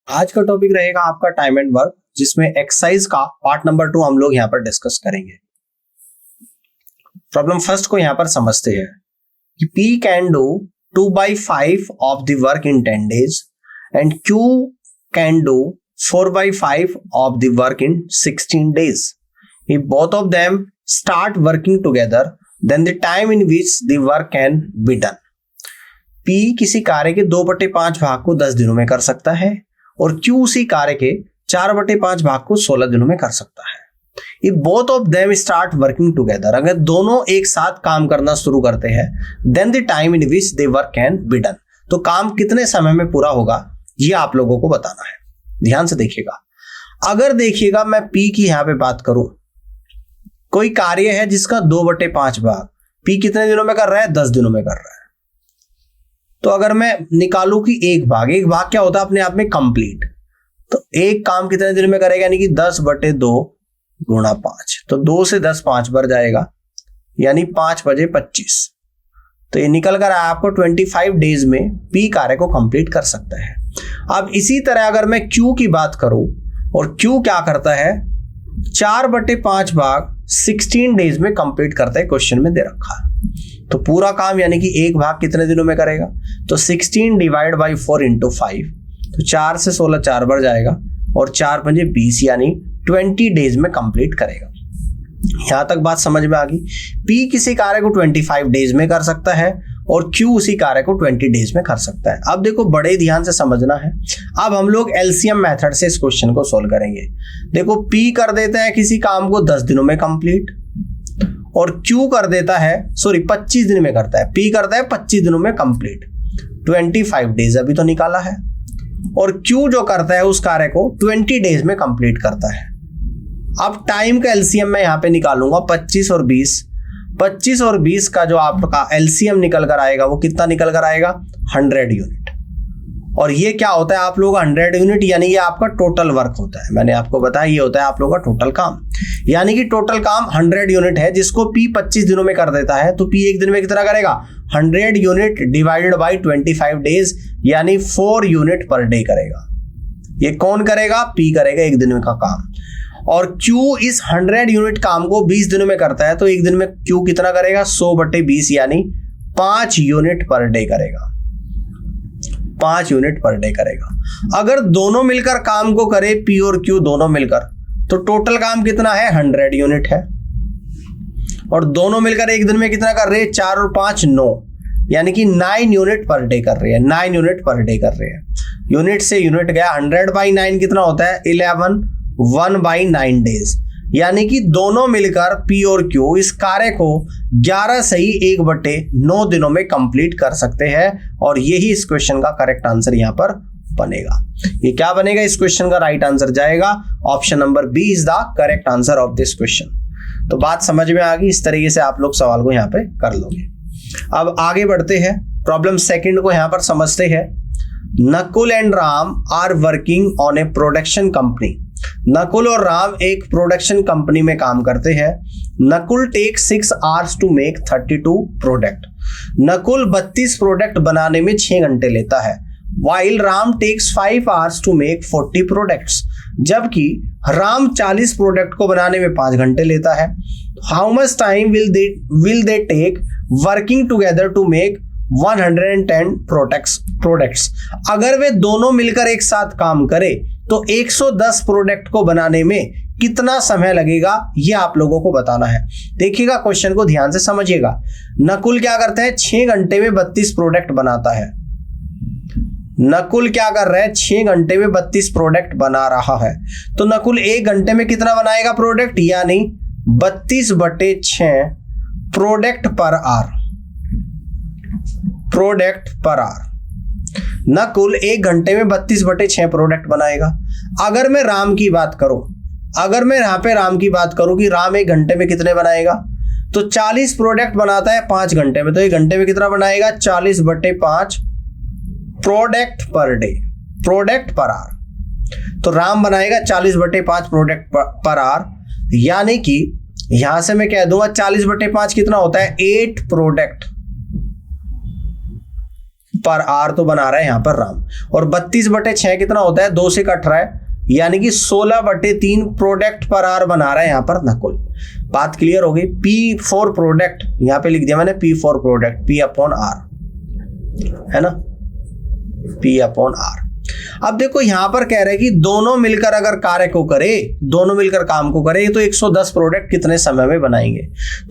आज का टॉपिक रहेगा आपका टाइम एंड वर्क, जिसमें एक्सरसाइज का पार्ट नंबर 2 हम लोग यहाँ पर डिस्कस करेंगे। प्रॉब्लम फर्स्ट को यहाँ पर समझते हैं कि P can do 2/5 of the work in 10 days and Q can do 4/5 of the work in 16 days. If both of them start working together, then the time in which the work can be done. P किसी कार्य के 2/5 भाग को 10 दिनों में कर सकता है और Q उसी कार्य के 4/5 भाग को 16 दिनों में कर सकता है। If both of them start working together, अगर दोनों एक साथ काम करना शुरू करते हैं, then the time in which the work can be done. तो काम कितने समय में पूरा होगा ये आप लोगों को बताना है। ध्यान से देखिएगा। अगर देखिएगा मैं P की यहां पे बात करूं, कोई कार्य है जिसका 2/5 भाग P कितने दिनों में कर रहा है? 10 दिनों में कर रहा है। तो अगर मैं निकालूं कि एक भाग क्या होता है अपने आप में? कंप्लीट। तो एक काम कितने दिन में करेगा, यानी कि 10/2 गुणा 5। तो 2 से 10 5 बार जाएगा, यानी 5 बजे 25। तो ये निकल कर आया आपको 25 डेज में P कार्य को कंप्लीट कर सकता है। अब इसी तरह अगर मैं Q की बात करूं, और Q क्या करता है? 4/5 भाग 16 डेज में कंप्लीट करता है, क्वेश्चन में दे रखा है। तो पूरा काम यानी कि एक भाग कितने दिनों में करेगा? तो 16 डिवाइड बाई 4 इंटू 5। तो 4 से 16 4 बार जाएगा और 4 पंजे 20, यानी 20 डेज में कंप्लीट करेगा। यहां तक बात समझ में आ गई। P किसी कार्य को 25 डेज में कर सकता है और Q उसी कार्य को 20 डेज में कर सकता है। अब देखो, बड़े ध्यान से समझना है। अब हम लोग एलसीएम मेथड से इस क्वेश्चन को सोल्व करेंगे। देखो, P कर देता है किसी काम को 10 दिनों में कंप्लीट और Q कर देता है 25 दिन में करता है। P करता है 25 दिनों में कंप्लीट, 25 डेज अभी तो निकाला है। और Q जो करता है उस कार्य को 20 डेज में कंप्लीट करता है। अब टाइम का एलसीएम मैं यहां पे निकालूंगा 25 और 20। 25 और 20 का जो आपका एलसीएम निकल कर आएगा वो कितना निकल कर आएगा? 100 यूनिट। और ये क्या होता है आप लोगों का? 100 यूनिट, यानी ये आपका टोटल वर्क होता है। मैंने आपको बताया ये होता है आप लोगों का टोटल काम, यानी कि टोटल काम 100 यूनिट है, जिसको P 25 दिनों में कर देता है। तो P एक दिन में कितना करेगा? 100 यूनिट डिवाइडेड बाई 25 डेज, यानी 4 यूनिट पर डे करेगा। ये कौन करेगा? P करेगा एक दिन में का काम। और Q इस 100 यूनिट काम को 20 दिनों में करता है, तो एक दिन में Q कितना करेगा? 100/20, यानी 5 यूनिट पर डे करेगा। 5 यूनिट पर डे करेगा। अगर दोनों मिलकर काम को करे, P और Q दोनों मिलकर, तो टोटल काम कितना है? 100 यूनिट है। और दोनों मिलकर एक दिन में कितना कर रहे हैं? 4 और 5 9, यानी कि 9 यूनिट पर डे कर रहे हैं। 9 यूनिट पर डे कर रहे हैं। यूनिट से यूनिट गया, 100/9 कितना होता है? 11, 1/9 डेज, यानी कि दोनों मिलकर P और Q इस कार्य को 11 सही 1/9 दिनों में कंप्लीट कर सकते हैं। और यही इस क्वेश्चन का करेक्ट आंसर यहां पर बनेगा। ये क्या बनेगा? इस क्वेश्चन का राइट आंसर जाएगा option number B is the correct answer of this question. तो बात समझ में आ गई। इस तरीके से आप लोग सवाल को यहां पे कर लोगे। अब आगे बढ़ते हैं, प्रॉब्लम सेकंड को यहां पर समझते हैं। Nakul and Ram are working on a production company. Nakul और राम एक प्रोडक्शन कंपनी में काम करते हैं। Nakul take 6 hours to make 32 product. Nakul 32 product बनाने में 6 घंटे लेता है। While Ram takes 5 hours to make 40 products, जबकि राम 40 प्रोडक्ट को बनाने में 5 घंटे लेता है। How much time will they take working together to make 110 products. अगर वे दोनों मिलकर एक साथ काम करें तो 110 प्रोडक्ट को बनाने में कितना समय लगेगा, ये आप लोगों को बताना है। देखिएगा, क्वेश्चन को ध्यान से समझिएगा। नकुल क्या करता है? 6 घंटे में 32 प्रोडक्ट बनाता है। नकुल क्या कर रहा है? 6 घंटे में 32 प्रोडक्ट बना रहा है। तो नकुल 1 घंटे में कितना बनाएगा प्रोडक्ट? यानी 32/6 product per hour. Product per hour. Nakul 1 घंटे में 32/6 प्रोडक्ट बनाएगा। अगर मैं राम की बात करूं, अगर मैं यहां पे राम की बात करूं कि राम 1 घंटे में कितने बनाएगा, तो 40 प्रोडक्ट बनाता है 5 घंटे में, तो 1 घंटे में कितना बनाएगा? 40/5 product per day, product per hour. तो राम बनाएगा 40/5 प्रोडक्ट पर आवर, यानी कि यहां से मैं कह दूंगा 40/5 कितना होता है? 8 प्रोडक्ट पर आर तो बना रहा है यहाँ पर राम, और 32/6 कितना होता है, 2 से कट रहा है, यानी कि 16/3 प्रोडक्ट पर आर बना रहा है यहाँ पर नकुल। बात क्लियर हो गई। P4 प्रोडक्ट यहाँ पे लिख दिया मैंने, P4 प्रोडक्ट P/R है ना, P/R। अब देखो यहां पर कह रहे हैं कि दोनों मिलकर अगर कार्य को करे, दोनों मिलकर काम को करे तो 110 प्रोडक्ट कितने समय में बनाएंगे।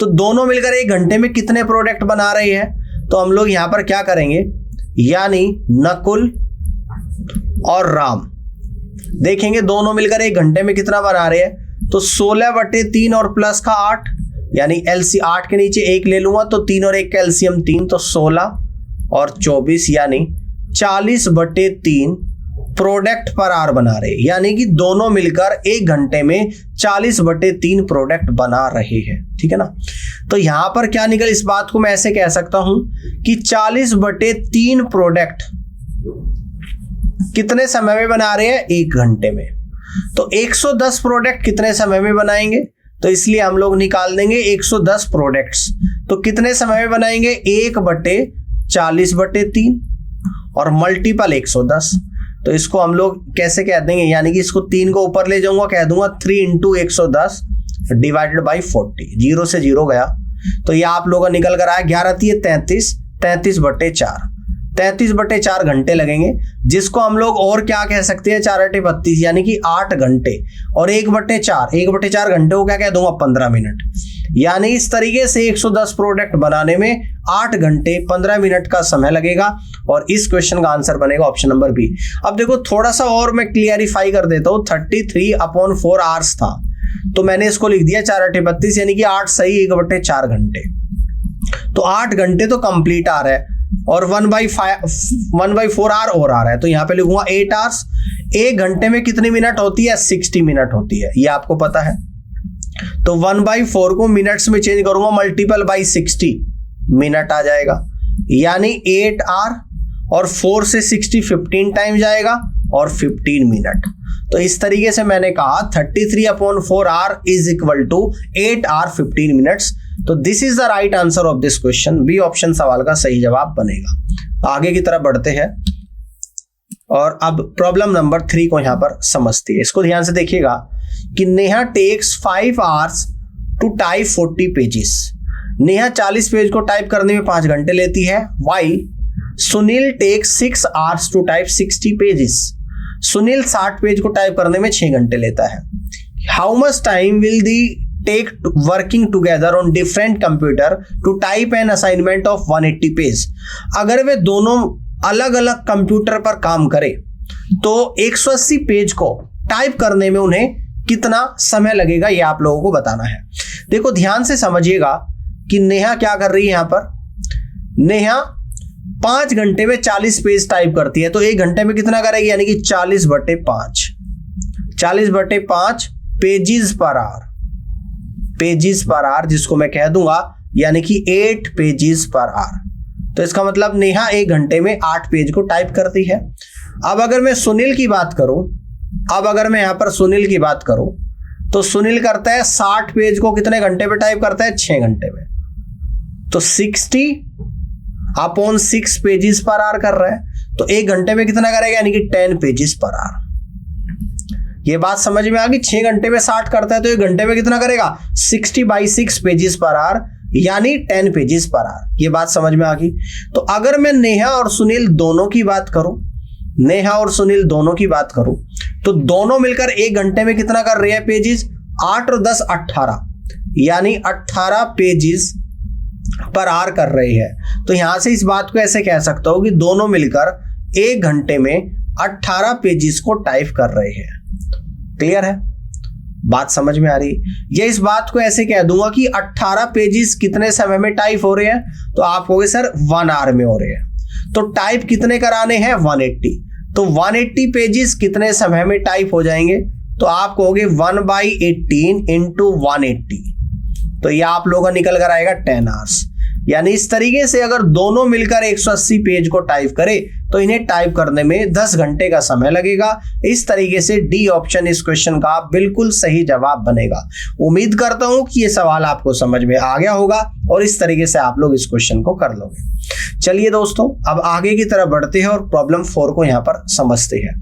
तो दोनों मिलकर 1 घंटे में कितने प्रोडक्ट बना रहे हैं, तो हम लोग यहां पर क्या करेंगे, यानी नकुल और राम देखेंगे दोनों मिलकर 1 घंटे में कितना बना रहे हैं। तो 16/3 और प्लस का 8, यानी LC 8 के नीचे 1 ले लूंगा तो 3 और 1 का LCM 3, तो 16 और 24 यानी 40/3 प्रोडक्ट पर आर बना रहे, यानी कि दोनों मिलकर 1 घंटे में 40/3 प्रोडक्ट बना रहे हैं। ठीक है ना। तो यहां पर क्या निकल, इस बात को मैं ऐसे कह सकता हूं कि 40/3 प्रोडक्ट कितने समय में बना रहे हैं, 1 घंटे में। तो 110 प्रोडक्ट कितने समय में बनाएंगे, तो इसलिए हम लोग निकाल देंगे 110 प्रोडक्ट्स तो कितने समय में बनाएंगे, 1/40/3 और मल्टीपल 110। तो इसको हम लोग कैसे कह देंगे, यानी कि इसको 3 को ऊपर ले जाऊंगा, कह दूंगा 3 × 110 डिवाइडेड बाई 40, 0 से 0 गया तो ये आप लोगों का निकल कर आया 11 × 33, 33/4, 33/4 घंटे लगेंगे, जिसको हम लोग और क्या कह सकते हैं, 4 × 32 यानी कि 8 घंटे, और 1/4 घंटे को क्या कह दूंगा, 15 मिनट। यानी इस तरीके से 110 प्रोडक्ट बनाने में 8 घंटे 15 मिनट का समय लगेगा, और इस क्वेश्चन का आंसर बनेगा ऑप्शन नंबर बी। अब देखो थोड़ा सा और मैं क्लियरिफाई कर देता हूं, 33/4 आवर्स था तो मैंने इसको लिख दिया 4 × 32 यानी कि 8 सही 1/4 घंटे, तो 8 घंटे तो कंप्लीट आ रहा है, और 1/4 आर और आ रहा है, तो यहां पे लिखूंगा 8 आवर्स। 1 घंटे में कितनी मिनट होती है, 60 मिनट होती है, ये आपको पता है। तो 1/4 को मिनट्स में चेंज करूंगा, मल्टीपल बाई 60 मिनट आ जाएगा, यानी 8 आवर, और 4 से 60 15 टाइम जाएगा और 15 मिनट। तो इस तरीके से मैंने कहा 33/4 hour is equal to 8 hour 15 minutes. तो this is the right answer of this question, B option सवाल का सही जवाब बनेगा। आगे की तरफ बढ़ते हैं और अब प्रॉब्लम नंबर 3 को यहां पर समझते हैं। इसको ध्यान से देखिएगा कि Neha takes 5 hours to type 40 pages. Neha 40 page को टाइप करने में 5 घंटे लेती है, while Sunil takes 6 hours to type 60 pages. Sunil 60 page को टाइप करने में 6 घंटे लेता है। How much time will the take working together on different computer to type an assignment of 180 page. अगर वे दोनों अलग अलग कंप्यूटर पर काम करें तो 180 पेज को टाइप करने में उन्हें कितना समय लगेगा, ये आप लोगों को बताना है। देखो ध्यान से समझिएगा कि नेहा क्या कर रही है, यहां पर नेहा 5 घंटे में 40 पेज टाइप करती है, तो 1 घंटे में कितना करेगी, यानी कि 40/5, 40/5 pages per hour, pages per hour जिसको मैं कह दूंगा, यानी कि 8 पेजेस पर आवर। तो इसका मतलब नेहा 1 घंटे में 8 पेज को टाइप करती है। अब अगर मैं सुनील की बात करूं, अब अगर मैं यहां पर सुनील की बात करूं तो सुनील करता है 60 पेज को कितने घंटे में टाइप करता है, 6 घंटे में। तो 60/6 पेजेस पर आवर कर रहा है, तो 1 घंटे में कितना करेगा, यानी कि 10 पेजेस पर आवर। ये बात समझ में आ गई। 6 घंटे में 60 करता है तो 1 घंटे में कितना करेगा, 60/6 पेजेस पर आवर, यानी 10 पेजेस पर आवर। ये बात समझ में आ गई। तो अगर मैं नेहा और सुनील दोनों की बात करूं, नेहा और सुनील दोनों की बात करूं तो दोनों मिलकर 1 घंटे में कितना कर रहे हैं पेजेस, 8 और 10 18, यानी 18 पेजेस पर आवर कर रहे हैं। तो यहां से इस बात को ऐसे कह सकता हूं कि दोनों मिलकर 1 घंटे में 18 पेजेस को टाइप कर रहे हैं। क्लियर है, बात समझ में आ रही है। ये इस बात को ऐसे कह दूंगा कि 18 पेजेस कितने समय में टाइप हो रहे हैं, तो आप कहोगे सर 1 आवर में हो रहे हैं। तो टाइप कितने कराने हैं, 180, तो 180 पेजेस कितने समय में टाइप हो जाएंगे, तो आप कहोगे 1/18 × 180, तो ये आप लोगों का निकल कर आएगा 10 आवर्स। यानी इस तरीके से अगर दोनों मिलकर 180 पेज को टाइप करें तो इन्हें टाइप करने में 10 घंटे का समय लगेगा। इस तरीके से डी ऑप्शन इस क्वेश्चन का बिल्कुल सही जवाब बनेगा। उम्मीद करता हूं कि ये सवाल आपको समझ में आ गया होगा और इस तरीके से आप लोग इस क्वेश्चन को कर लोगे। चलिए दोस्तों, अब आगे की तरफ बढ़ते हैं और प्रॉब्लम 4 को यहां पर समझते हैं।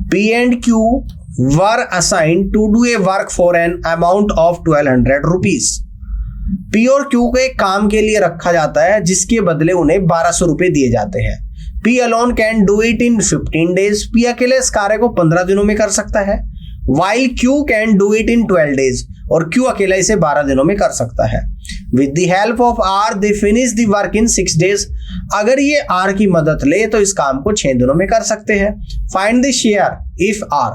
P and Q were assigned to do a work for an amount of 1200 rupees. P और Q को एक काम के लिए रखा जाता है जिसके बदले उन्हें 1200 रुपए दिए जाते हैं। P alone can do it in 15 days. P अकेले इस कार्य को 15 दिनों में कर सकता है, while Q can do it in 12 days. और Q अकेला इसे 12 दिनों में कर सकता है। With the help of R, they finish the work in 6 days. अगर ये R की मदद ले तो इस काम को 6 दिनों में कर सकते हैं। Find the share if R.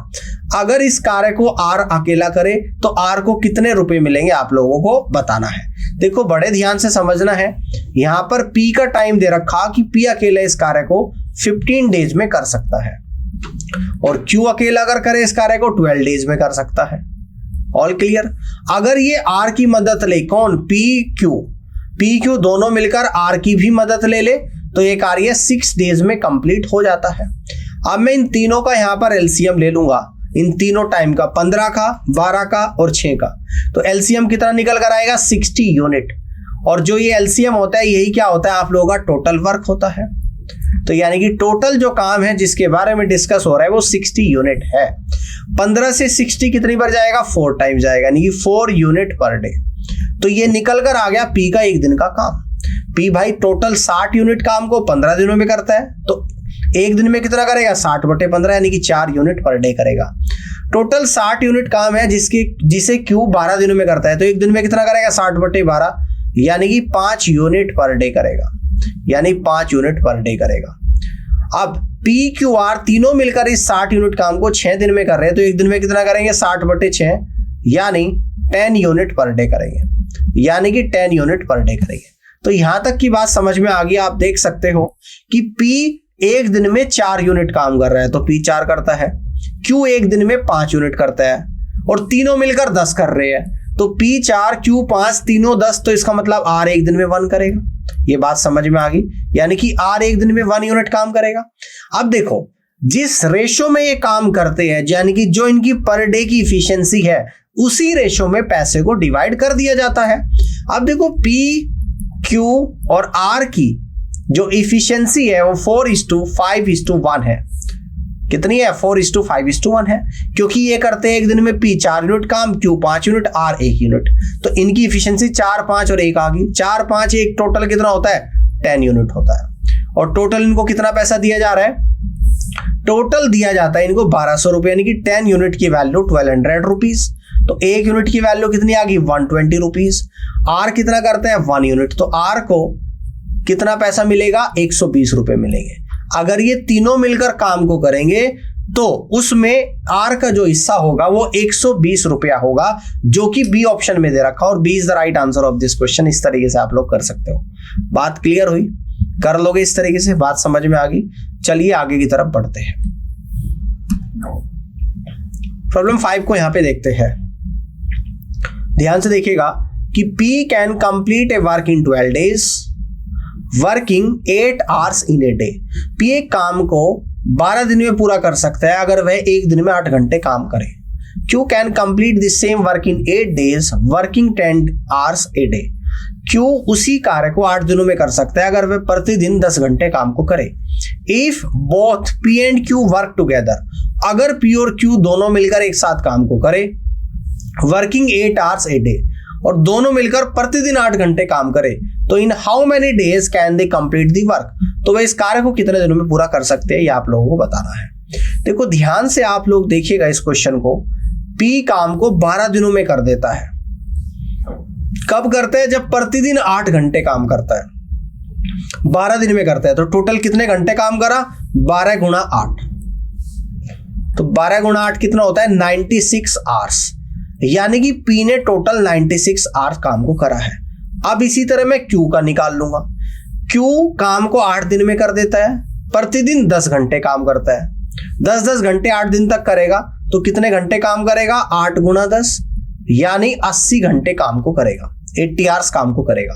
अगर इस कार्य को R अकेला करे तो R को कितने रुपए मिलेंगे आप लोगों को बताना है। देखो बड़े ध्यान से समझना है, यहां पर P का टाइम दे रखा कि P अकेला इस कार्य को 15 डेज में कर सकता है और Q अकेला अगर करे इस कार्य को 12 डेज में कर सकता है। All clear. अगर ये R की मदद ले, कौन? P Q दोनों मिलकर R की भी मदद ले ले तो ये कार्य 6 डेज में कंप्लीट हो जाता है। अब मैं इन तीनों का यहां पर एलसीएम ले लूंगा, इन तीनों टाइम का, 15 का, 12 का और 6 का। तो एलसीएम कितना निकल कर आएगा? 60 यूनिट। और जो ये एलसीएम होता है यही क्या होता है आप लोगों का? टोटल वर्क होता है। तो यानी कि टोटल जो काम है जिसके बारे में डिस्कस हो रहा है वो 60 यूनिट है। 15 से 60 कितनी बार जाएगा? 4 टाइम जाएगा, यानी कि 4 यूनिट पर डे। तो ये निकल कर आ गया P का एक दिन का काम। P भाई टोटल 60 यूनिट काम को 15 दिनों में करता है, तो एक दिन में कितना करेगा? 60/15 यानी कि 4 यूनिट पर डे करेगा। टोटल 60 यूनिट काम है जिसे Q 12 दिनों में करता है, तो एक दिन में कितना करेगा? 60/12 यानी कि 5 यूनिट पर डे करेगा, यानी 5 यूनिट पर डे करेगा। अब P Q R तीनों मिलकर इस 60 यूनिट काम को 6 दिन में कर रहे हैं, तो एक दिन में कितना करेंगे? 60/6 यानी 10 यूनिट पर डे करेंगे, यानी कि 10 यूनिट पर डे करेंगे। तो यहां तक की बात समझ में आ गई। आप देख सकते हो कि P एक दिन में 4 यूनिट काम कर रहा है तो P 4 करता है, Q एक दिन में 5 यूनिट करता है और तीनों मिलकर 10 कर रहे हैं, तो P 4 Q 5 तीनों 10, तो इसका मतलब R एक दिन में 1 करेगा। ये बात समझ में आ गई, यानी कि R एक दिन में 1 यूनिट काम करेगा। अब देखो जिस रेशो में ये काम करते हैं, यानी कि जो इनकी पर डे की इफिशियंसी है उसी रेशो में पैसे को डिवाइड कर दिया जाता है। अब देखो P Q और R की जो इफिशियंसी है वो 4:5:1 है। कितनी है? 4:5:1 है, क्योंकि ये करते हैं एक दिन में P 4 यूनिट काम, Q 5 यूनिट, R 1 यूनिट। तो इनकी इफिशियंसी 4, 5 और 1 आ गई। 4, 5, 1 टोटल कितना होता है? 10 यूनिट होता है। और टोटल इनको कितना पैसा दिया जा रहा है? टोटल दिया जाता है इनको 1200 रुपए, यानी कि 10 यूनिट की वैल्यू 1200 रुपीज। तो 1 यूनिट की वैल्यू कितनी आ गई? 120 रुपीज। R कितना करता है? 1 यूनिट, तो R को कितना पैसा मिलेगा? 120 रुपए मिलेंगे। अगर ये तीनों मिलकर काम को करेंगे तो उसमें R का जो हिस्सा होगा वो 120 रुपया होगा, जो कि बी ऑप्शन में दे रखा, और B is the right answer of this question. इस तरीके से आप लोग कर सकते हो। बात क्लियर हुई? कर लोगे इस तरीके से? बात समझ में आ गई? चलिए आगे की तरफ बढ़ते हैं। प्रॉब्लम 5 को यहां पे देखते हैं। ध्यान से देखिएगा कि P can complete A work in 12 days working 8 hours in a day. P एक काम को 12 दिन में पूरा कर सकता है अगर वह एक दिन में 8 घंटे काम करे। Q can complete the same work in 8 days working 10 hours a day. Q उसी कार्य को 8 दिनों में कर सकता है अगर वह प्रतिदिन 10 घंटे काम को करे। If both P and Q work together, अगर P और Q दोनों मिलकर एक साथ काम को करे वर्किंग 8 आवर्स ए डे, और दोनों मिलकर प्रतिदिन 8 घंटे काम करे, तो इन how many days can they complete the work, तो वे इस कार्य को कितने दिनों में पूरा कर सकते हैं, ये आप लोगों को बताना है। देखो ध्यान से आप लोग देखिएगा इस क्वेश्चन को। P काम को 12 दिनों में कर देता है। कब करता है? जब प्रतिदिन 8 घंटे काम करता है। 12 दिन में करता है, तो टोटल कितने घंटे काम करा? 12 गुणा 8, तो 12 गुणा 8 कितना होता है? 96 आवर्स, यानी कि P ने टोटल 96 आवर्स काम को करा है। अब इसी तरह मैं Q का निकाल लूंगा। Q काम को 8 दिन में कर देता है, प्रतिदिन 10 घंटे काम करता है। 10-10 घंटे 8 दिन तक करेगा, तो कितने घंटे काम करेगा? 8 गुणा 10 यानी 80 घंटे काम को करेगा, 80 आवर्स काम को करेगा।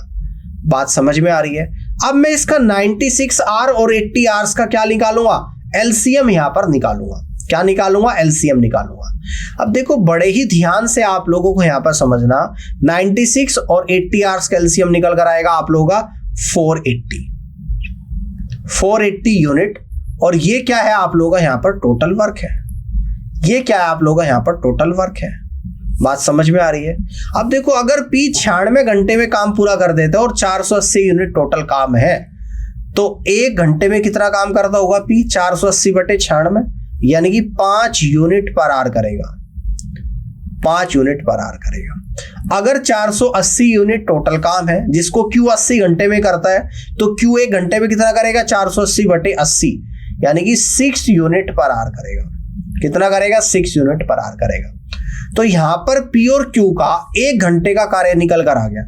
बात समझ में आ रही है? अब मैं इसका 96 आवर और 80 आवर्स का क्या निकालूंगा? एलसीएम यहां पर निकालूंगा। क्या निकालूंगा? एलसीएम निकालूंगा। अब देखो बड़े ही ध्यान से आप लोगों को यहां पर समझना, 96 और 80 आवर्स का एलसीएम निकल कर आएगा आप लोगों का 480। 480 यूनिट, और ये क्या है आप लोगों का यहाँ पर टोटल वर्क है। ये क्या है आप लोगों का यहाँ पर टोटल वर्क है। बात समझ में आ रही है। अब देखो अगर P 96 घंटे में काम पूरा कर देता है और 480 यूनिट टोटल काम है, तो 1 घंटे में कितना काम करता होगा P 480/96, यानी कि 5 यूनिट पर आवर करेगा। 5 यूनिट पर आवर करेगा। अगर 480 यूनिट टोटल काम है जिसको Q 80 घंटे में करता है, तो Q 1 घंटे में कितना करेगा 480/80, यानी कि 6 यूनिट पर आवर करेगा। कितना करेगा 6 यूनिट पर आवर करेगा। तो यहां पर P और Q का 1 घंटे का कार्य निकल कर आ गया,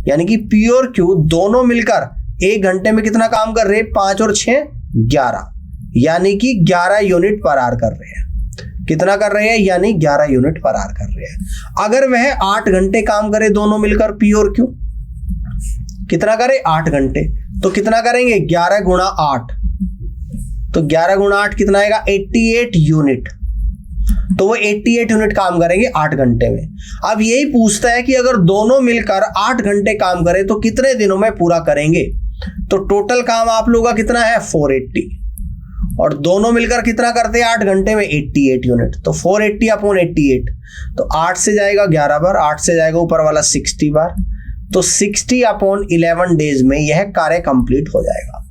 यानी कि P और Q दोनों मिलकर 1 घंटे में कितना काम कर रहे हैं, 5 और 6 11, यानी कि 11 यूनिट पर आवर कर रहे हैं। कितना कर रहे हैं, यानी 11 यूनिट पर आवर कर रहे हैं। अगर वह 8 घंटे काम करे दोनों मिलकर P और Q, कितना करे 8 घंटे, तो कितना करेंगे 11 गुणा 8, तो 11 गुणा 8 कितना आएगा 88 यूनिट। तो वो 88 यूनिट काम करेंगे 8 घंटे में। अब यही पूछता है कि अगर दोनों मिलकर 8 घंटे काम करें तो कितने दिनों में पूरा करेंगे। तो टोटल काम आप लोगों का कितना है 480, और दोनों मिलकर कितना करते हैं 8 घंटे में 88 यूनिट। तो 480/88, तो 8 से जाएगा 11 बार, 8 से जाएगा ऊपर वाला 60 बार, तो 60/11 डेज में यह कार्य कंप्लीट हो जाएगा।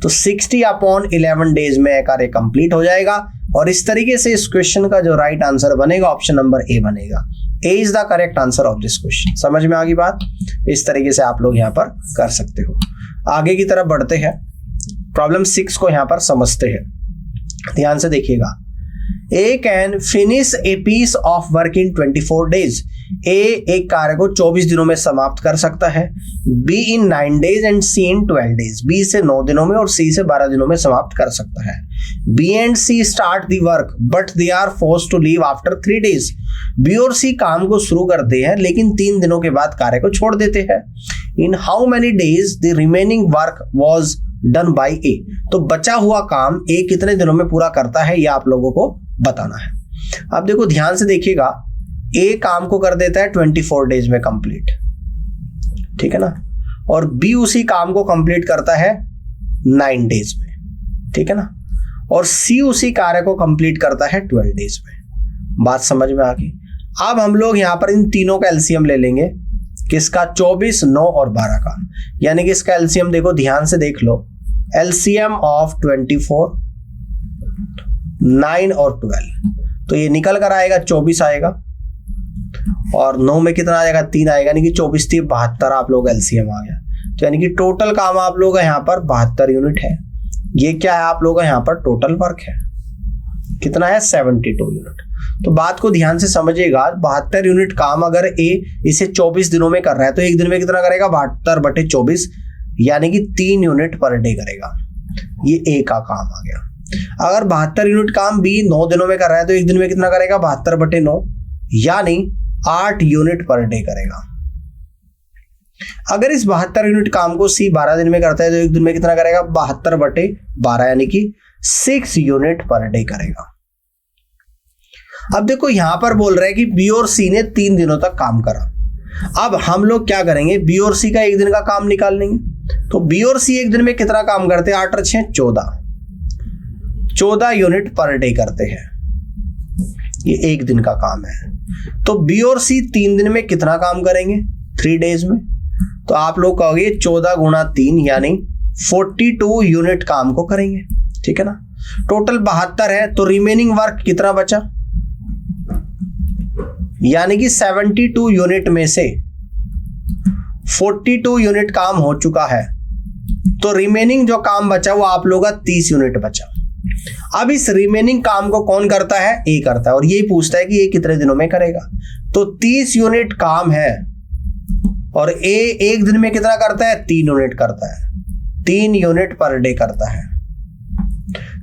तो 60/11 डेज में यह कार्य कंप्लीट हो जाएगा। और इस तरीके से इस क्वेश्चन का जो राइट आंसर बनेगा ऑप्शन नंबर ए बनेगा। A is the correct answer of this question. समझ में आ गई बात। इस तरीके से आप लोग यहां पर कर सकते हो। आगे की तरफ बढ़ते हैं, प्रॉब्लम 6 को यहां पर समझते हैं। ध्यान से देखिएगा। A can finish a piece of work in 24 days. A एक कार्य को 24 दिनों में समाप्त कर सकता है। B in 9 days and C in 12 days. B से 9 दिनों में और सी से 12 दिनों में समाप्त कर सकता है। B and C start the work but they are forced to leave after 3 days. B और सी काम को शुरू करते हैं लेकिन 3 दिनों के बाद कार्य को छोड़ देते हैं। In how many days the remaining work was done by A. तो बचा हुआ काम ए कितने दिनों में पूरा करता है, यह आप लोगों को बताना है। अब देखो ध्यान से देखिएगा, ए काम को कर देता है 24 डेज में कंप्लीट, ठीक है ना, और बी उसी काम को कंप्लीट करता है 9 डेज में, ठीक है ना, और सी उसी कार्य को कंप्लीट करता है 12 डेज में। बात समझ में आ गई। अब हम लोग यहां पर इन तीनों का एलसीएम ले लेंगे, किसका 24, 9 और 12 का, यानी कि इसका एलसीएम देखो ध्यान से देख लो। एलसीएम ऑफ 24, 9 और 12, तो ये निकल कर आएगा 24 आएगा, और 9 में कितना आ जाएगा 3 आएगा, यानी कि 24 3 72 आप लोग एलसीएम आ गया। तो यानी कि टोटल काम आप लोग का यहाँ पर 72 यूनिट है। ये क्या है आप लोग का यहाँ पर टोटल वर्क है, कितना है 72 यूनिट। तो बात को ध्यान से समझिएगा, 72 यूनिट काम अगर ए इसे 24 दिनों में कर रहा है तो एक दिन में कितना करेगा 72/24, यानी कि 3 यूनिट पर डे करेगा। ये ए का काम आ गया। अगर 72 यूनिट काम बी 9 दिनों में कर रहा है तो एक दिन में कितना करेगा 72/9, यानी 8 यूनिट पर डे करेगा। अगर इस 72 यूनिट काम को सी 12 दिन में करता है तो एक दिन में कितना करेगा 72/12, यानी कि 6 यूनिट पर डे करेगा। अब देखो यहां पर बोल रहा है कि बी और सी ने 3 दिनों तक काम करा। अब हम लोग क्या करेंगे, बी और सी का एक दिन का काम निकाल लेंगे। तो बी और सी एक दिन में कितना काम करते हैं, 8 और 6 14 यूनिट पर डे करते हैं। ये एक दिन का काम है। तो बी और सी 3 दिन में कितना काम करेंगे 3 डेज में। तो आप लोग कहोगे 14 गुणा 3 यानी 42 यूनिट काम को करेंगे, ठीक है ना। टोटल 72 है, तो रिमेनिंग वर्क कितना बचा, यानी कि 72 यूनिट में से 42 यूनिट काम हो चुका है, तो रिमेनिंग जो काम बचा वो आप लोगों का 30 यूनिट बचा। अब इस रिमेनिंग काम को कौन करता है, ए करता है, और यही पूछता है कि ये कितने दिनों में करेगा। तो 30 यूनिट काम है और ए एक दिन में कितना करता है 3 यूनिट करता है, 3 यूनिट पर डे करता है।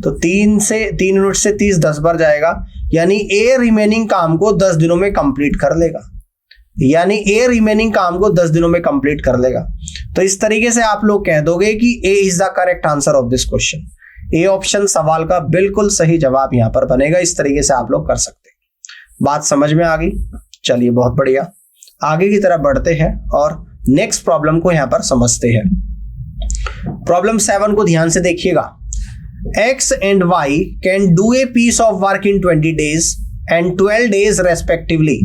तो 3 यूनिट से 30 10 बार जाएगा, यानी ए रिमेनिंग काम को 10 दिनों में कंप्लीट कर लेगा, यानी ए रिमेनिंग काम को 10 दिनों में कंप्लीट कर लेगा। तो इस तरीके से आप लोग कह दोगे कि A is the correct answer of this question. A option सवाल का बिल्कुल सही जवाब यहां पर बनेगा। इस तरीके से आप लोग कर सकते हैं। बात समझ में आ गई। चलिए बहुत बढ़िया, आगे की तरफ बढ़ते हैं और नेक्स्ट प्रॉब्लम को यहां पर समझते हैं। प्रॉब्लम 7 को ध्यान से देखिएगा। X and Y can do a piece of work in 20 days and 12 days respectively.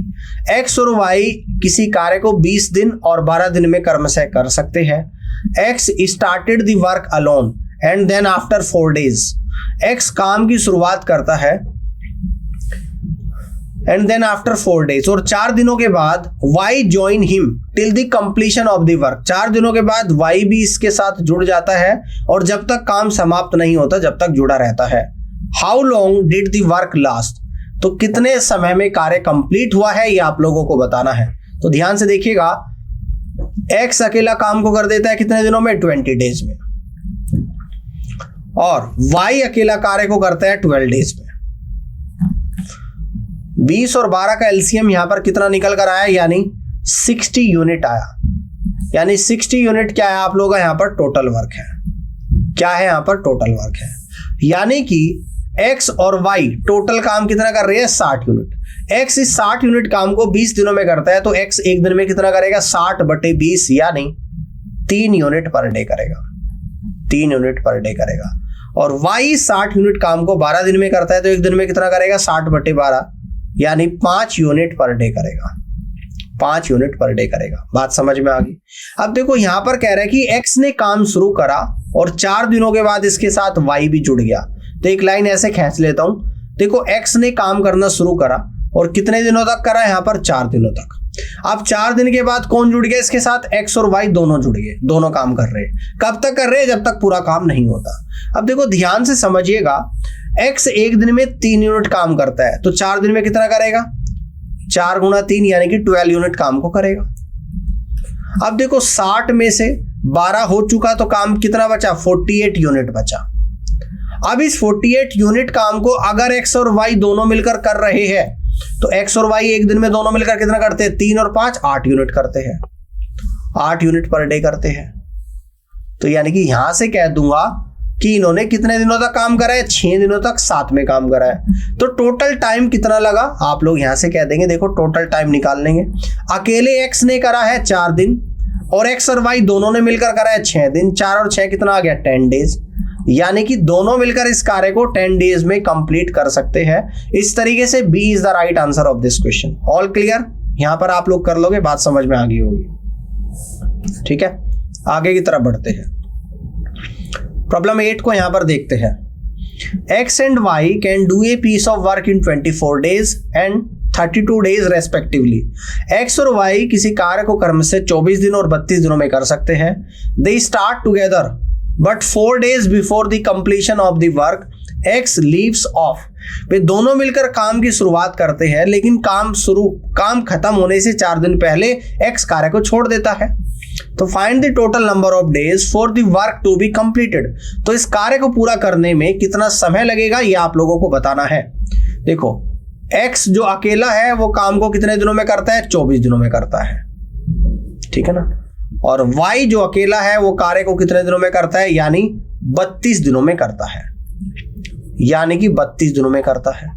X और Y किसी कार्य को 20 दिन और 12 दिन में क्रमशः कर सकते हैं। X started the work alone and then after 4 days. X काम की शुरुआत करता है and then after 4 days, और 4 दिनों के बाद Y join him till the completion of the work. 4 दिनों के बाद Y भी इसके साथ जुड़ जाता है और जब तक काम समाप्त नहीं होता जब तक जुड़ा रहता है। How long did the work last? तो कितने समय में कार्य कंप्लीट हुआ है ये आप लोगों को बताना है। तो ध्यान से देखिएगा, X अकेला काम को कर देता है कितने दिनों में? 20 डेज में, और Y अकेला कार्य को करता है 12 डेज में। 20 और 12 का एलसीएम यहां पर कितना निकल कर आया? यानी 60 यूनिट आया। यानी 60 यूनिट क्या है आप लोगों का यहाँ पर? टोटल वर्क है। क्या है यहाँ पर? टोटल वर्क है। यानी कि X और Y टोटल काम कितना कर रहे हैं? 60 यूनिट। X इस 60 यूनिट काम को 20 दिनों में करता है, तो X एक दिन में कितना करेगा? 60/20, यानी 3 यूनिट पर डे करेगा। 3 यूनिट पर डे करेगा। और Y 60 यूनिट काम को 12 दिन में करता है, तो एक दिन में कितना करेगा? 60/12, यानी 5 यूनिट पर डे करेगा। 5 यूनिट पर डे करेगा। बात समझ में आ गई? अब देखो यहां पर कह रहा है कि X ने काम शुरू करा और 4 दिनों के बाद इसके साथ Y भी जुड़ गया। तो एक लाइन ऐसे खींच लेता हूं। देखो X ने काम करना शुरू करा और कितने दिनों तक करा? यहां पर 4 दिनों तक। अब 4 दिन के बाद कौन जुड़ गया इसके साथ? X और Y दोनों जुड़ गए, दोनों काम कर रहे हैं। कब तक कर रहे हैं? जब तक पूरा काम नहीं होता। अब देखो ध्यान से समझिएगा, X एक दिन में 3 यूनिट काम करता है, तो 4 दिन में कितना करेगा? 4 × 3 यानी कि 12 यूनिट काम को करेगा। अब देखो 60 में से 12 हो चुका, तो काम कितना बचा? 48 यूनिट बचा। अब इस 48 यूनिट काम को अगर X और Y दोनों मिलकर कर रहे हैं, तो X और Y एक दिन में दोनों मिलकर कितना करते हैं? 3 और 5 8 यूनिट करते हैं। 8 यूनिट पर डे करते हैं। तो यानी कि यहां से कह दूंगा कि इन्होंने कितने दिनों तक काम करा है? 6 दिनों तक साथ में काम करा है। तो टोटल टाइम कितना लगा? आप लोग यहां से कह देंगे, देखो टोटल टाइम निकाल लेंगे। अकेले X ने करा है 4 दिन और X और Y दोनों ने मिलकर करा है 6 दिन। 4 और 6 कितना आ गया? 10 डेज। यानी कि दोनों मिलकर इस कार्य को 10 डेज में कंप्लीट कर सकते हैं। इस तरीके से B is the right answer of this question. All clear? यहां पर आप लोग कर लोगे, बात समझ में आ गई होगी। ठीक है, आगे की तरफ बढ़ते हैं। प्रॉब्लम 8 को यहां पर देखते हैं। X and Y can do a piece of work in 24 days and 32 days respectively. X और Y किसी कार्य को क्रम से 24 दिन और 32 दिनों में कर सकते हैं। They start together, but 4 days before the completion of the work, X leaves off. वे दोनों मिलकर काम की शुरुआत करते हैं, लेकिन काम खत्म होने से 4 दिन पहले X कार्य को छोड़ देता है। तो find the total number of days for the work to be completed. तो इस कार्य को पूरा करने में कितना समय लगेगा ये आप लोगों को बताना है। देखो X जो अकेला है वो काम को कितने दिनों में करता है? 24 दिनों में करता है। ठीक है ना? और Y जो अकेला है वो कार्य को कितने दिनों में करता है? यानी 32 दिनों में करता है। यानी कि 32 दिनों में करता है।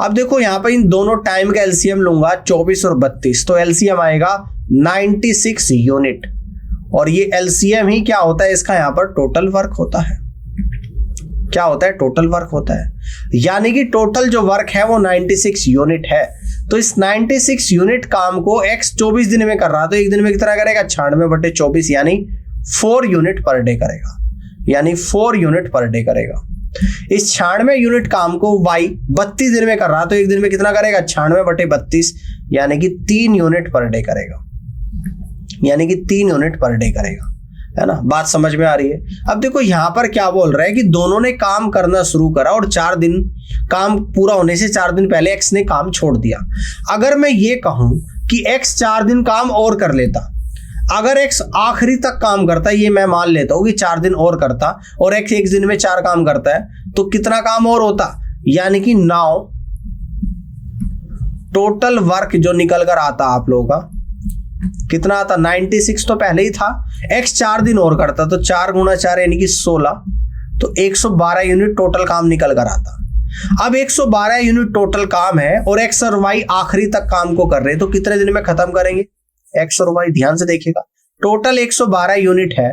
अब देखो यहां पर इन दोनों टाइम का एलसीएम लूंगा, 24 और 32, तो एलसीएम आएगा 96 यूनिट। और ये एलसीएम ही क्या होता है? इसका यहां पर टोटल वर्क होता है। क्या होता है? टोटल वर्क होता है। यानी कि टोटल जो वर्क है वो 96 यूनिट है। तो इस 96 यूनिट काम को X 24 दिन में कर रहा, तो एक दिन में कितना करेगा? 96/24, यानी 4 यूनिट पर डे करेगा। यानी 4 यूनिट पर डे करेगा। इस 96 यूनिट काम को Y 32 दिन में कर रहा, तो एक दिन में कितना करेगा? 96/32, यानी कि 3 यूनिट पर डे करेगा। यानी कि 3 यूनिट पर डे करेगा। है ना? बात समझ में आ रही है? अब देखो यहां पर क्या बोल रहा है कि दोनों ने काम करना शुरू करा और 4 दिन काम पूरा होने से 4 दिन पहले X ने काम छोड़ दिया। अगर मैं ये कहूं कि X 4 दिन काम और कर लेता, अगर X आखिरी तक काम करता, ये मैं मान लेता हूं कि 4 दिन और करता, और X एक दिन में 4 काम करता है, तो कितना काम और होता? यानी कि 9 टोटल वर्क जो निकल कर आता आप लोगों का कितना आता? 96 तो पहले ही था। X 4 दिन और करता, तो 4 × 4 यानी कि 16, तो 112 यूनिट टोटल काम निकल कर आता। अब 112 यूनिट टोटल काम है और X और Y आखिरी तक काम को कर रहे हैं, तो कितने दिन में खत्म करेंगे? X और Y ध्यान से देखिएगा, टोटल 112 यूनिट है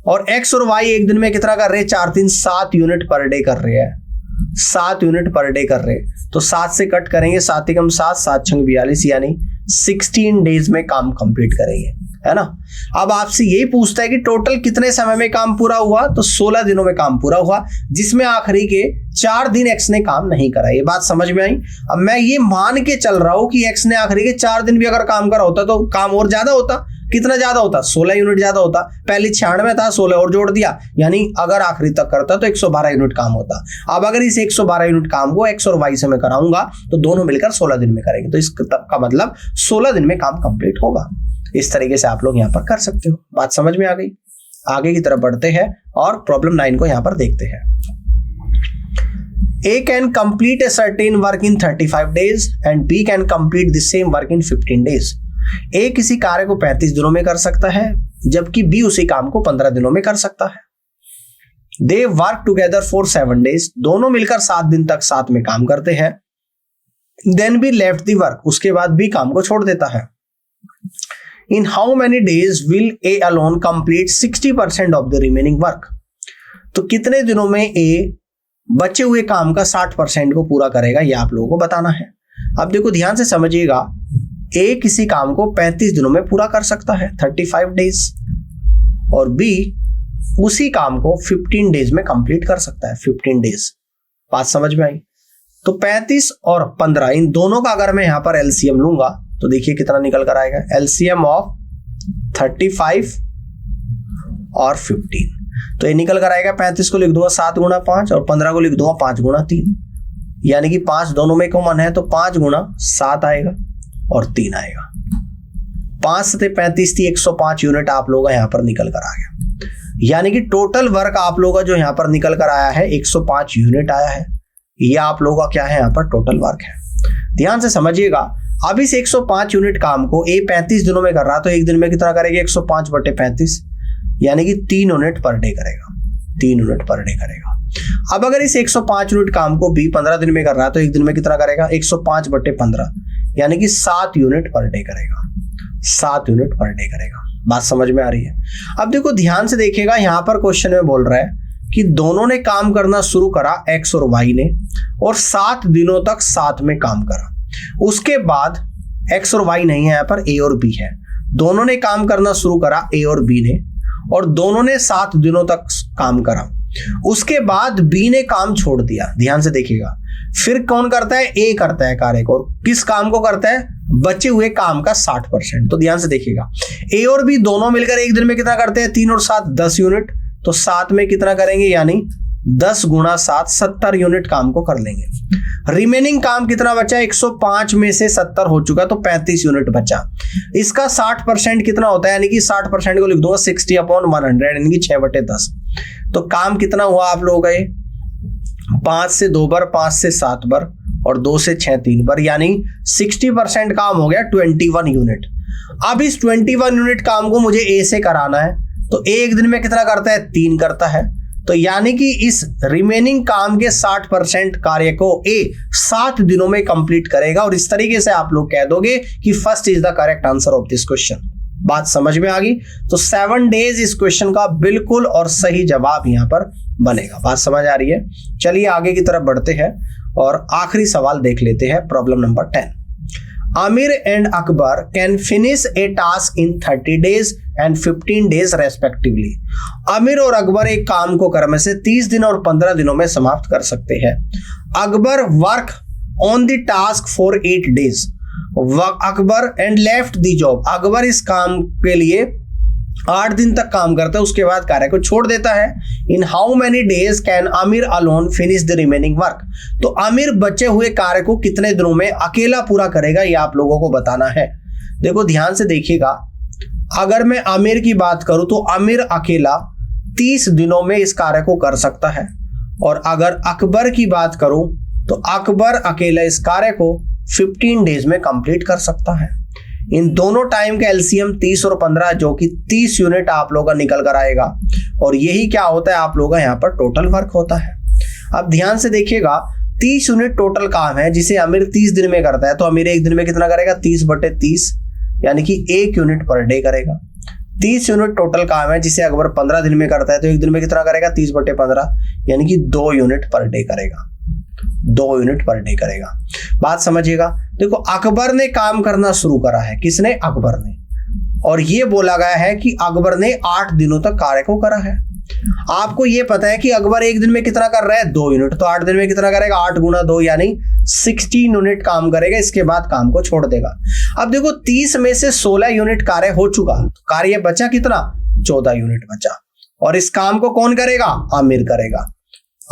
और x और y एक दिन में कितना कर रहे हैं, 4 3 7 यूनिट पर डे कर रहे हैं, 7 यूनिट पर डे कर रहे हैं। तो 7 से कट करेंगे, 7 एकम 7, 7 छंग 42, यानी 16 डेज में काम कंप्लीट करेंगे, है ना। अब आपसे यही पूछता है कि टोटल कितने समय में काम पूरा हुआ, तो 16 दिनों में काम पूरा हुआ, जिसमें आखिरी के 4 दिन x ने काम नहीं करा। ये बात समझ में आई। अब मैं ये मान के चल रहा हूं कि x ने आखिरी के 4 दिन भी अगर काम करा होता तो काम और ज्यादा होता। कितना ज्यादा होता, 16 यूनिट ज्यादा होता। पहले 96 था, 16 और जोड़ दिया, यानी अगर आखिरी तक करता तो 112 यूनिट काम होता। अब अगर इस 112 यूनिट काम को x और y से मैं कराऊंगा तो दोनों मिलकर 16 दिन में करेंगे, तो इसका मतलब 16 दिन में काम कंप्लीट होगा। इस तरीके से आप लोग यहाँ पर कर सकते हो। बात समझ में आ गई। आगे की तरफ बढ़ते हैं और प्रॉब्लम 9 को यहाँ पर देखते हैं। A can complete a certain work in 35 days and B can complete the same work in 15 days. A किसी कार्य को 35 दिनों में कर सकता है, जबकि B उसी काम को 15 दिनों में कर सकता है। They work together for 7 days. दोनों मिलकर 7 दिन तक साथ में काम करते हैं। Then B left the work. उसके बाद B काम को छोड़ देता है। In how many days will A alone complete 60% of the remaining work? तो कितने दिनों में A बचे हुए काम का 60% को पूरा करेगा, यह आप लोगों को बताना है। अब देखो ध्यान से समझिएगा, A किसी काम को 35 दिनों में पूरा कर सकता है, 35 डेज, और B उसी काम को 15 डेज में कंप्लीट कर सकता है, 15 डेज। बात समझ में आई। तो 35 और 15 इन दोनों का अगर मैं यहां पर एलसीएम लूंगा तो देखिए कितना निकल कर आएगा, एलसीएम ऑफ 35 और 15। तो ये निकल कर आएगा, 35 को लिख दूंगा 7 गुणा 5 और 15 को लिख दूंगा 5 गुणा 3, यानी कि 5 दोनों में कॉमन है तो 5 गुणा 7 आएगा और 3 आएगा। 5 से 35 थी, 105 यूनिट आप लोगों का यहाँ पर निकल कर आ गया, यानी कि टोटल वर्क आप लोगों का जो यहाँ पर निकल कर आया है 105 यूनिट आया है। ये आप लोगों का क्या है, यहाँ पर टोटल वर्क है। ध्यान से समझिएगा। अब इस 105 यूनिट काम को A 35 दिनों में कर रहा तो एक दिन में कितना करेगा, 105 बटे 35, यानी कि 3 यूनिट पर डे करेगा, 3 यूनिट पर डे करेगा। अब अगर इस 105 यूनिट काम को B 15 दिन में कर रहा है तो एक दिन में कितना करेगा, 105 बटे 15, यानी कि 7 यूनिट पर डे करेगा, 7 यूनिट पर डे करेगा। बात समझ में आ रही है। अब देखो ध्यान से देखिएगा, यहां पर क्वेश्चन में बोल रहा है कि दोनों ने काम करना शुरू करा, X और Y ने, और 7 दिनों तक साथ में काम करा। उसके बाद X और Y नहीं है, यहाँ पर A और B है। दोनों ने काम करना शुरू करा, A और B ने, और दोनों ने 7 दिनों तक काम करा। उसके बाद B ने काम छोड़ दिया। ध्यान से देखिएगा, फिर कौन करता है, A करता है कार्य को, और किस काम को करता है, बचे हुए काम का 60%। तो ध्यान से देखिएगा, A और B दोनों मिलकर एक दिन में कितना करते हैं, 3 और 7 10 यूनिट, तो 7 में कितना करेंगे, यानी 10 गुणा 7 70 यूनिट काम को कर लेंगे। रिमेनिंग काम कितना बचा, 105 में से 70 हो चुका तो 35 यूनिट बचा। इसका 60% कितना होता है, यानी कि 60% को लिख दूंगा 60/100, यानी कि 6/10। तो काम कितना हुआ आप लोगों का, ये 5 से 2 बार, 5 से 7 बार और 2 से 6 3 बार, यानी 60% काम हो गया 21 यूनिट। अब इस 21 यूनिट काम को मुझे A से कराना है, तो A एक दिन में कितना करता है, 3 करता है। तो यानी कि इस रिमेनिंग काम के 60% कार्य को A 7 दिनों में कंप्लीट करेगा, और इस तरीके से आप लोग कह दोगे कि first is the correct answer of this question. बात समझ में आ गई। तो 7 डेज इस क्वेश्चन का बिल्कुल और सही जवाब यहां पर बनेगा। बात समझ आ रही है। चलिए आगे की तरफ बढ़ते हैं और आखिरी सवाल देख लेते हैं, problem number 10। Aamir and Akbar can finish A task in 30 days and 15 days respectively. Aamir और अकबर एक काम को क्रम से 30 दिन और 15 दिनों में समाप्त कर सकते हैं। Akbar work on the task for 8 days, Akbar and left the job. Akbar इस काम के लिए 8 दिन तक काम करता है, उसके बाद कार्य को छोड़ देता है। इन how many days can Aamir alone finish the remaining work. तो आमिर बचे हुए कार्य को कितने दिनों में अकेला पूरा करेगा, ये आप लोगों को बताना है। देखो ध्यान से देखिएगा, अगर मैं आमिर की बात करूं तो आमिर अकेला 30 दिनों में इस कार्य को कर सकता है, और अगर अकबर की बात करूं तो अकबर अकेला इस कार्य को 15 डेज में कंप्लीट कर सकता है। इन दोनों टाइम का एलसीएम 30 और 15, जो कि 30 यूनिट आप लोगों का निकल कर आएगा, और यही क्या होता है आप लोगों का यहाँ पर टोटल वर्क होता है। अब ध्यान से देखिएगा, 30 यूनिट टोटल काम है जिसे आमिर 30 दिन में करता है, तो आमिर एक दिन में कितना करेगा, 30/30, यानी कि 1 यूनिट पर डे करेगा। 30 यूनिट टोटल काम है जिसे अकबर 15 दिन में करता है, तो एक दिन में कितना करेगा? 30/15, यानी कि 2 यूनिट पर डे करेगा। 2 यूनिट पर डे करेगा। बात समझिएगा। देखो, अकबर ने काम करना शुरू करा है। किसने? अकबर ने। और ये बोला गया है कि अकबर ने 8 दिनों तक कार्य को करा है। आपको ये पता है कि अकबर एक दिन में कितना कर रहा है? 2 यूनिट। तो 8 दिन में कितना करेगा? 8 × 2 यानी 16 यूनिट काम करेगा। इसके बाद काम को छोड़ देगा। अब देखो, 30 में से 16 यूनिट कार्य हो चुका, कार्य बचा कितना? 14 यूनिट बचा। और इस काम को कौन करेगा? आमिर करेगा।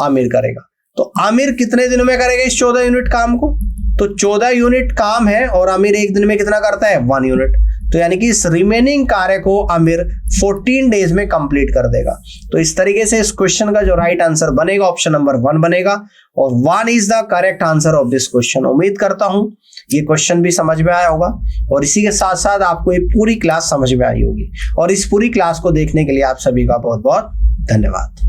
आमिर करेगा। तो आमिर कितने दिनों में करेगा इस 14 यूनिट काम को? तो 14 यूनिट काम है और आमिर एक दिन में कितना करता है? 1 यूनिट। तो यानी कि इस रिमेनिंग कार्य को आमिर 14 डेज में कंप्लीट कर देगा। तो इस तरीके से इस क्वेश्चन का जो राइट आंसर बनेगा ऑप्शन नंबर 1 बनेगा और 1 is the correct answer of this question. उम्मीद करता हूं ये क्वेश्चन भी समझ में आया होगा और इसी के साथ साथ आपको ये पूरी क्लास समझ में आई होगी। और इस पूरी क्लास को देखने के लिए आप सभी का बहुत बहुत धन्यवाद।